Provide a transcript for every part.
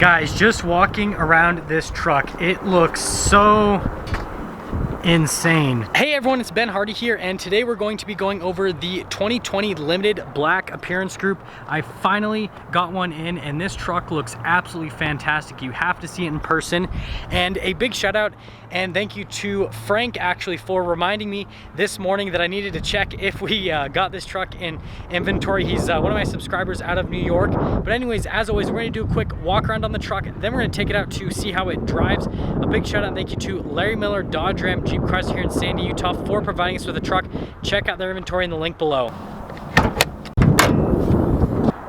Guys, just walking around this truck, it looks so insane. Hey everyone, it's Ben Hardy here, and today we're going to be going over the 2020 limited black appearance group. I finally got one in, and this truck looks absolutely fantastic. You have to see it in person. And a big shout out and thank you to Frank actually for reminding me this morning that I needed to check if we got this truck in inventory. He's one of my subscribers out of New York. But anyways, as always, we're gonna do a quick walk around on the truck, then we're gonna take it out to see how it drives. A big shout out and thank you to Larry Miller Dodge Ram Jeep Chrysler here in Sandy, Utah for providing us with a truck. Check out their inventory in the link below.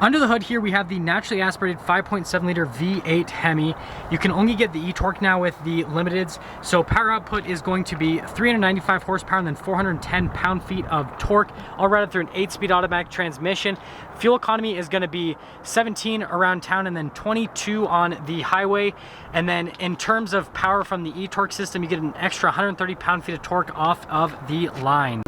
Under the hood here, we have the naturally aspirated 5.7 liter V8 Hemi. You can only get the e-torque now with the limiteds. So power output is going to be 395 horsepower and then 410 pound-feet of torque, all routed through an 8-speed automatic transmission. Fuel economy is going to be 17 around town and then 22 on the highway. And then in terms of power from the e-torque system, you get an extra 130 pound-feet of torque off of the line.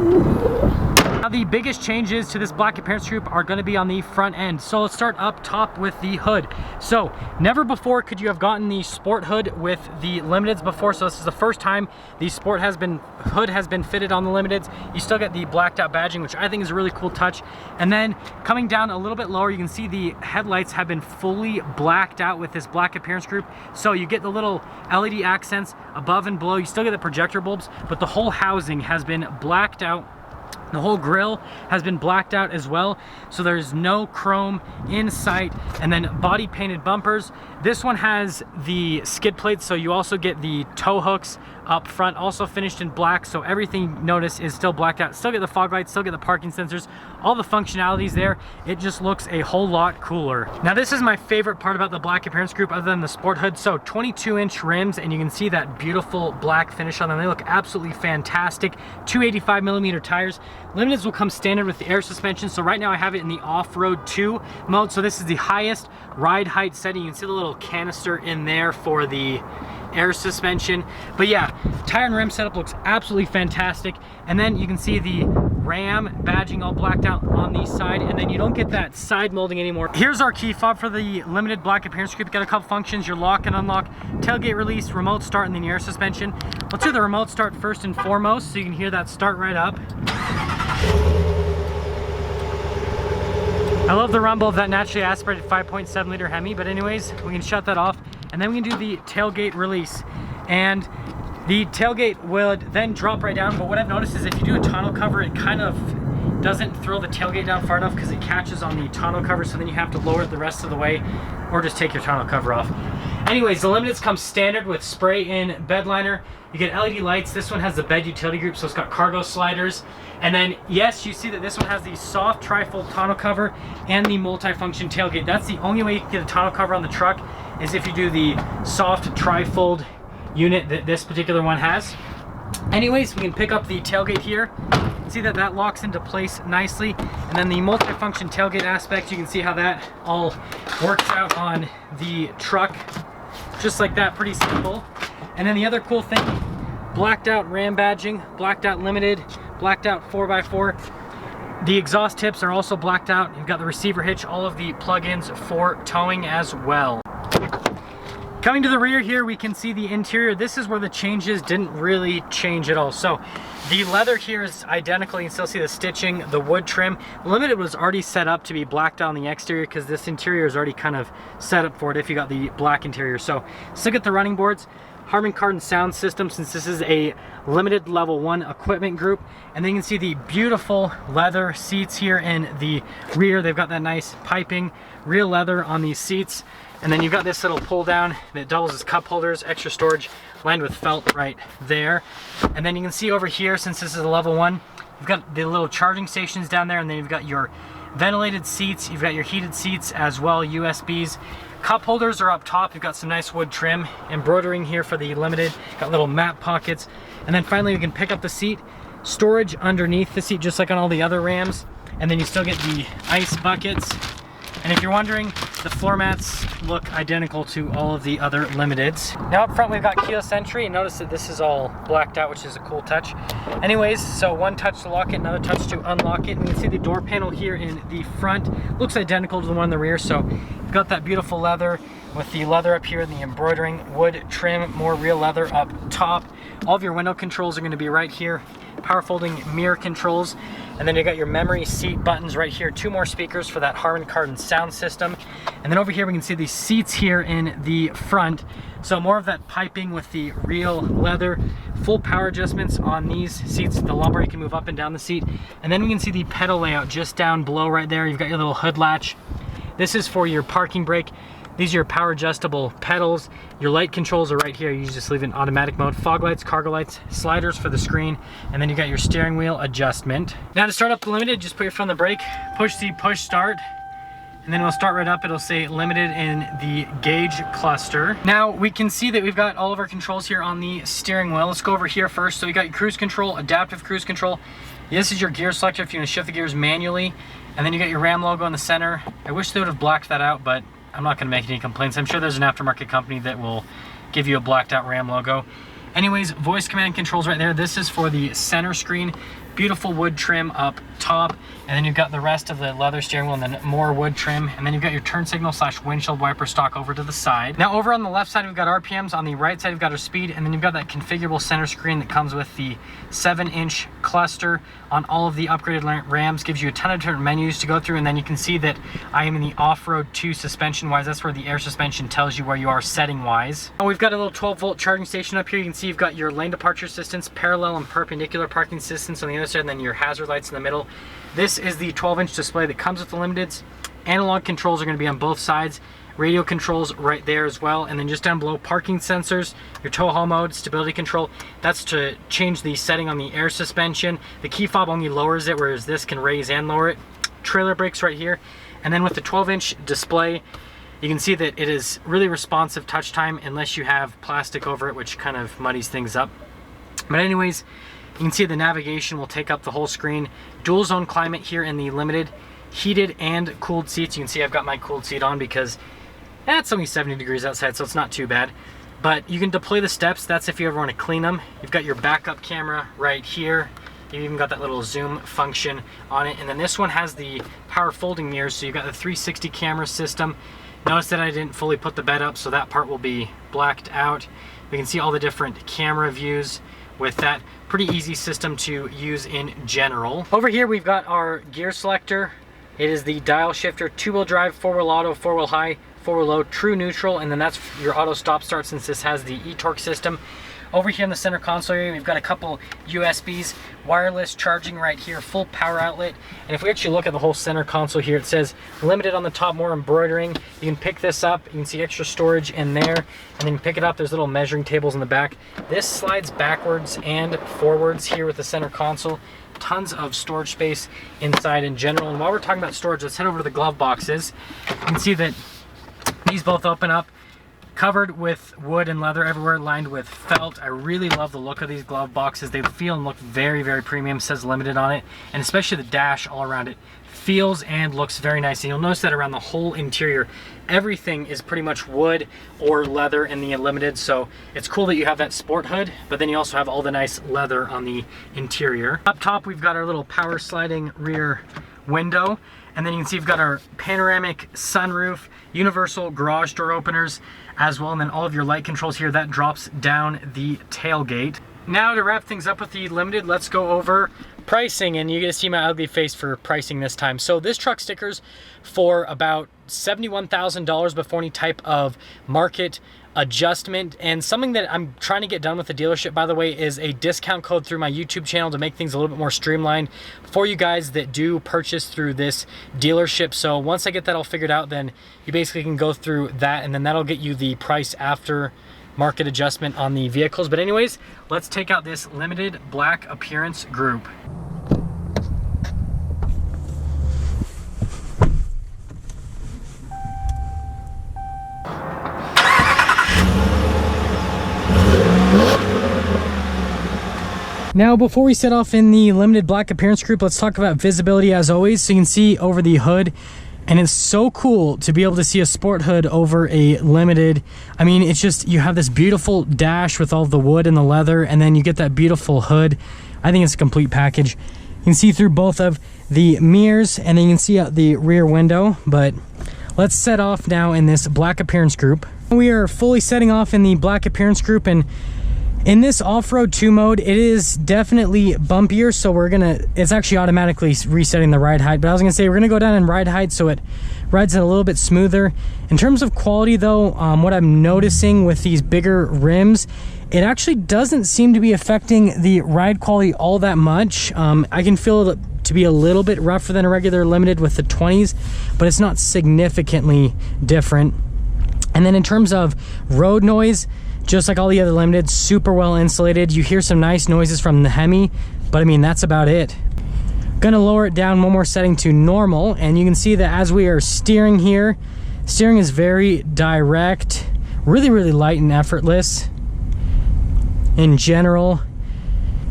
Now the biggest changes to this black appearance group are going to be on the front end. So let's start up top with the hood. So never before could you have gotten the sport hood with the limiteds before. So this is the first time the sport hood has been fitted on the limiteds. You still get the blacked out badging, which I think is a really cool touch. And then coming down a little bit lower, you can see the headlights have been fully blacked out with this black appearance group. So you get the little LED accents above and below. You still get the projector bulbs, but the whole housing has been blacked out. The whole grille has been blacked out as well, so there's no chrome in sight. And then body painted bumpers. This one has the skid plates, so you also get the tow hooks up front, also finished in black, so everything you notice is still blacked out. Still get the fog lights, still get the parking sensors, all the functionalities there. It just looks a whole lot cooler. Now this is my favorite part about the black appearance group other than the sport hood. So 22-inch rims, and you can see that beautiful black finish on them. They look absolutely fantastic. 285mm tires. Limiteds will come standard with the air suspension. So right now I have it in the off-road 2 mode. So this is the highest ride height setting. You can see the little canister in there for the air suspension. But yeah, tire and rim setup looks absolutely fantastic. And then you can see the Ram badging all blacked out on the side, and then you don't get that side molding anymore. Here's our key fob for the limited black appearance group. Got a couple functions: your lock and unlock, tailgate release, remote start, and then your air suspension. Let's do the remote start first and foremost, so you can hear that start right up. I love the rumble of that naturally aspirated 5.7 liter Hemi, but anyways, we can shut that off. And then we can do the tailgate release. And the tailgate would then drop right down, but what I've noticed is if you do a tonneau cover, it kind of doesn't throw the tailgate down far enough because it catches on the tonneau cover, so then you have to lower it the rest of the way or just take your tonneau cover off. Anyways, the limiteds come standard with spray-in bed liner. You get LED lights. This one has the bed utility group, so it's got cargo sliders. And then, yes, you see that this one has the soft tri-fold tonneau cover and the multi-function tailgate. That's the only way you can get a tonneau cover on the truck, is if you do the soft tri-fold unit that this particular one has. Anyways, we can pick up the tailgate here. See that that locks into place nicely. And then the multi-function tailgate aspect, you can see how that all works out on the truck. Just like that, pretty simple. And then the other cool thing, blacked out Ram badging, blacked out limited, blacked out 4x4. The exhaust tips are also blacked out. You've got the receiver hitch, all of the plug-ins for towing as well. Coming to the rear here, we can see the interior. This is where the changes didn't really change at all. So the leather here is identical. You can still see the stitching, the wood trim. Limited was already set up to be blacked on the exterior because this interior is already kind of set up for it if you got the black interior. So still get the running boards, Harman Kardon sound system, since this is a limited level 1 equipment group. And then you can see the beautiful leather seats here in the rear. They've got that nice piping real leather on these seats. And then you've got this little pull down that doubles as cup holders, extra storage, lined with felt right there. And then you can see over here, since this is a level 1, you've got the little charging stations down there, and then you've got your ventilated seats, you've got your heated seats as well, USBs. Cup holders are up top. You've got some nice wood trim, embroidering here for the limited, got little map pockets. And then finally we can pick up the seat, storage underneath the seat just like on all the other Rams. And then you still get the ice buckets. And if you're wondering, The floor mats look identical to all of the other limiteds. Now up front we've got keyless entry, and notice that this is all blacked out, which is a cool touch. Anyways, so one touch to lock it, another touch to unlock it. And you can see the door panel here in the front looks identical to the one in the rear. So you've got that beautiful leather with the leather up here, the embroidering, wood trim, more real leather up top. All of your window controls are going to be right here. Power folding mirror controls, and then you got your memory seat buttons right here. 2 more speakers for that Harman Kardon sound system. And then over here we can see these seats here in the front. So more of that piping with the real leather. Full power adjustments on these seats. The lumbar, you can move up and down the seat. And then we can see the pedal layout just down below right there. You've got your little hood latch. This is for your parking brake. These are your power adjustable pedals. Your light controls are right here. You just leave it in automatic mode. Fog lights, cargo lights, sliders for the screen, and then you got your steering wheel adjustment. Now to start up the Limited, just put your foot on the brake, push the push start, and then it'll start right up. It'll say Limited in the gauge cluster. Now we can see that we've got all of our controls here on the steering wheel. Let's go over here first. So you got your cruise control, adaptive cruise control. This is your gear selector if you want to shift the gears manually. And then you got your Ram logo in the center. I wish they would have blacked that out, but I'm not going to make any complaints. I'm sure there's an aftermarket company that will give you a blacked out Ram logo. Anyways, voice command controls right there. This is for the center screen. Beautiful wood trim up top, and then you've got the rest of the leather steering wheel and then more wood trim, and then you've got your turn signal / windshield wiper stock over to the side. Now over on the left side we've got RPMs, on the right side we've got our speed, and then you've got that configurable center screen that comes with the 7-inch cluster on all of the upgraded Rams. Gives you a ton of different menus to go through, and then you can see that I am in the off-road 2 suspension wise. That's where the air suspension tells you where you are setting wise. Now we've got a little 12-volt charging station up here. You can see you've got your lane departure assistance, parallel and perpendicular parking assistance on the other side, and then your hazard lights in the middle. This is the 12-inch display that comes with the Limiteds. Analog controls are going to be on both sides. Radio controls right there as well. And then just down below, parking sensors, your tow haul mode, stability control. That's to change the setting on the air suspension. The key fob only lowers it, whereas this can raise and lower it. Trailer brakes right here. And then with the 12-inch display, you can see that it is really responsive touch time unless you have plastic over it, which kind of muddies things up. But anyways, you can see the navigation will take up the whole screen. Dual zone climate here in the Limited. Heated and cooled seats. You can see I've got my cooled seat on because it's only 70 degrees outside, so it's not too bad. But you can deploy the steps. That's if you ever want to clean them. You've got your backup camera right here. You've even got that little zoom function on it. And then this one has the power folding mirrors, so you've got the 360 camera system. Notice that I didn't fully put the bed up, so that part will be blacked out. We can see all the different camera views with that. Pretty easy system to use in general. Over here we've got our gear selector. It is the dial shifter, 2-wheel drive, 4-wheel auto, 4-wheel high, 4-wheel low, true neutral, and then that's your auto stop start since this has the e-torque system. Over here in the center console area, we've got a couple USBs, wireless charging right here, full power outlet. And if we actually look at the whole center console here, it says Limited on the top, more embroidering. You can pick this up, you can see extra storage in there, and then you pick it up, there's little measuring tables in the back. This slides backwards and forwards here with the center console. Tons of storage space inside in general. And while we're talking about storage, let's head over to the glove boxes. You can see that these both open up, covered with wood and leather everywhere, lined with felt. I really love the look of these glove boxes. They feel and look very, very premium. It says Limited on it, and especially the dash all around it feels and looks very nice. And you'll notice that around the whole interior, everything is pretty much wood or leather in the Limited. So it's cool that you have that sport hood, but then you also have all the nice leather on the interior. Up top, we've got our little power sliding rear window. And then you can see we've got our panoramic sunroof, universal garage door openers as well, and then all of your light controls here. That drops down the tailgate. Now to wrap things up with the Limited, let's go over pricing, and you get to see my ugly face for pricing this time. So this truck stickers for about $71,000 before any type of market adjustment. And something that I'm trying to get done with the dealership, by the way, is a discount code through my YouTube channel to make things a little bit more streamlined for you guys that do purchase through this dealership. So once I get that all figured out, then you basically can go through that, and then that'll get you the price after market adjustment on the vehicles. But anyways, let's take out this Limited Black Appearance Group. Now, before we set off in the Limited Black Appearance Group, let's talk about visibility as always. So you can see over the hood, And it's so cool to be able to see a sport hood over a limited. I mean, it's just, you have this beautiful dash with all the wood and the leather, and then you get that beautiful hood. I think it's a complete package. You can see through both of the mirrors, and then you can see out the rear window. But let's set off now in this black appearance group. We are fully setting off in the black appearance group, and in this off-road 2 mode, it is definitely bumpier, so it's actually automatically resetting the ride height. But I was gonna say, we're gonna go down in ride height so it rides it a little bit smoother. In terms of quality though, what I'm noticing with these bigger rims, it actually doesn't seem to be affecting the ride quality all that much. I can feel it to be a little bit rougher than a regular limited with the 20s, but it's not significantly different. And then in terms of road noise, just like all the other limiteds, super well insulated. You hear some nice noises from the Hemi, but I mean, that's about it. Gonna lower it down one more setting to normal, and you can see that as we are steering here, steering is very direct, really, really light and effortless in general.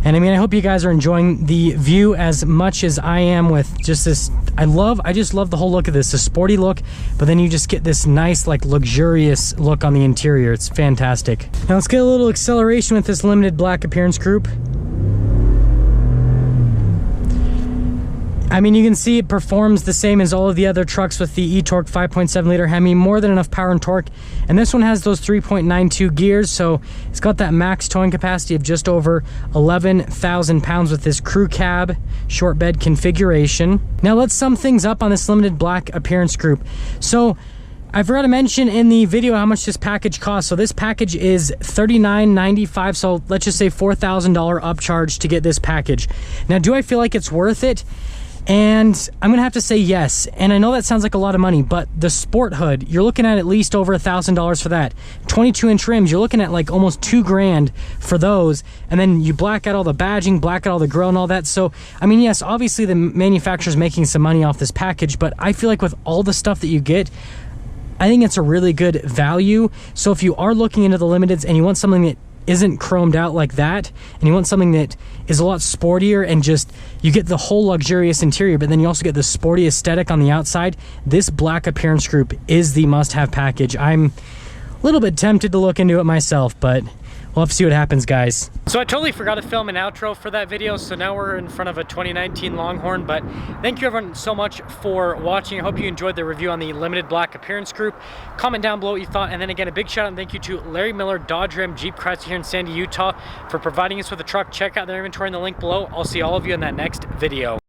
And I mean, I hope you guys are enjoying the view as much as I am with just this. I just love the whole look of this, the sporty look, but then you just get this nice, like, luxurious look on the interior. It's fantastic. Now let's get a little acceleration with this limited black appearance group. I mean, you can see it performs the same as all of the other trucks with the e-torque 5.7 liter Hemi, more than enough power and torque. And this one has those 3.92 gears, so it's got that max towing capacity of just over 11,000 pounds with this crew cab short bed configuration. Now let's sum things up on this limited black appearance group. So I forgot to mention in the video how much this package costs. So this package is $39.95, so let's just say $4,000 upcharge to get this package. Now, do I feel like it's worth it? And I'm gonna have to say yes. And I know that sounds like a lot of money, but the sport hood, you're looking at least over $1,000 for that. 22-inch rims, you're looking at like almost $2,000 for those. And then you black out all the badging, black out all the grill and all that. So, I mean, yes, obviously the manufacturer's making some money off this package, but I feel like with all the stuff that you get, I think it's a really good value. So if you are looking into the limiteds and you want something that isn't chromed out like that, and you want something that is a lot sportier, and just, you get the whole luxurious interior, but then you also get the sporty aesthetic on the outside, this black appearance group is the must-have package. I'm a little bit tempted to look into it myself, but we'll have to see what happens, guys. So I totally forgot to film an outro for that video, so now we're in front of a 2019 Longhorn. But thank you everyone so much for watching. I hope you enjoyed the review on the limited black appearance group. Comment down below what you thought, and then again, a big shout out and thank you to Larry Miller Dodge Ram Jeep Chrysler here in Sandy, Utah for providing us with a truck. Check out their inventory in the link below. I'll see all of you in that next video.